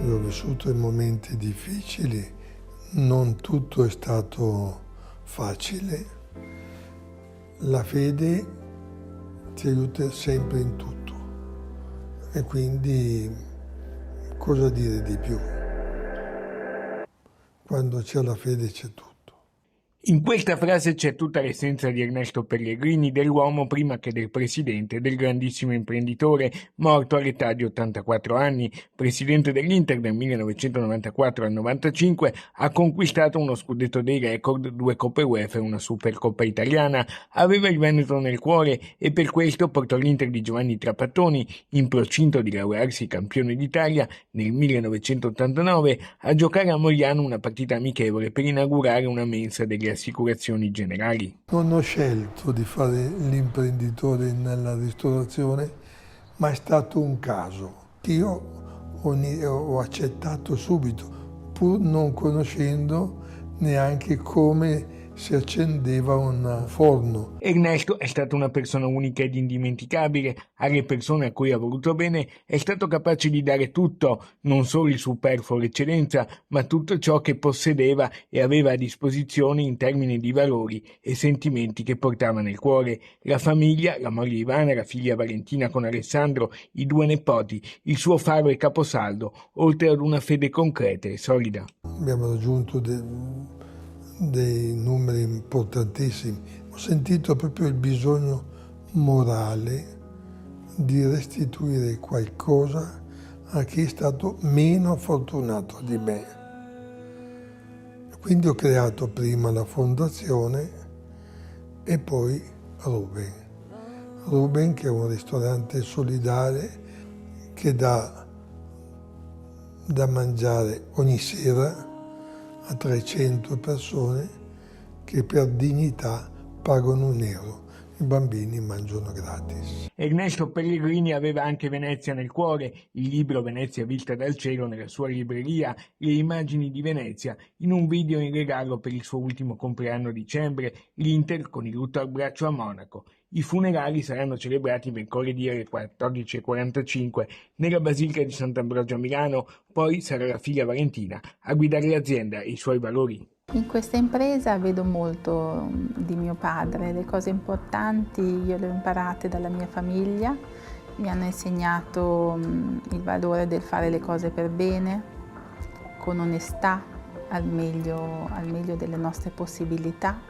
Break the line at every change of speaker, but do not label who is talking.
dove ho vissuto momenti difficili, non tutto è stato facile. La fede ti aiuta sempre in tutto e quindi cosa dire di più? Quando c'è la fede c'è tutto.
In questa frase c'è tutta l'essenza di Ernesto Pellegrini, dell'uomo prima che del presidente, del grandissimo imprenditore, morto all'età di 84 anni. Presidente dell'Inter dal 1994 al 95, ha conquistato uno scudetto dei record, 2 Coppe UEFA e una Supercoppa italiana. Aveva il Veneto nel cuore e per questo portò l'Inter di Giovanni Trapattoni, in procinto di laurearsi campione d'Italia nel 1989, a giocare a Mogliano una partita amichevole per inaugurare una mensa degli assicurazioni generali.
Non ho scelto di fare l'imprenditore nella ristorazione, ma è stato un caso. Io ho accettato subito, pur non conoscendo neanche come si accendeva un forno.
Ernesto è stato una persona unica ed indimenticabile. Alle persone a cui ha voluto bene è stato capace di dare tutto, non solo il superfluo, l'eccellenza, ma tutto ciò che possedeva e aveva a disposizione in termini di valori e sentimenti che portava nel cuore. La famiglia, la moglie Ivana, la figlia Valentina con Alessandro, i 2 nipoti, il suo faro e caposaldo, oltre ad una fede concreta e solida.
Abbiamo raggiunto dei numeri importantissimi. Ho sentito proprio il bisogno morale di restituire qualcosa a chi è stato meno fortunato di me. Quindi ho creato prima la fondazione e poi Ruben. Ruben, che è un ristorante solidale che dà da mangiare ogni sera a 300 persone che per dignità pagano €1. I bambini mangiano gratis.
Ernesto Pellegrini aveva anche Venezia nel cuore, il libro Venezia vista dal cielo nella sua libreria, le immagini di Venezia, in un video in regalo per il suo ultimo compleanno a dicembre, l'Inter con il lutto al braccio a Monaco. I funerali saranno celebrati mercoledì alle 14:45 nella Basilica di Sant'Ambrogio a Milano, poi sarà la figlia Valentina a guidare l'azienda e i suoi valori.
In questa impresa vedo molto di mio padre, le cose importanti io le ho imparate dalla mia famiglia, mi hanno insegnato il valore del fare le cose per bene, con onestà, al meglio delle nostre possibilità.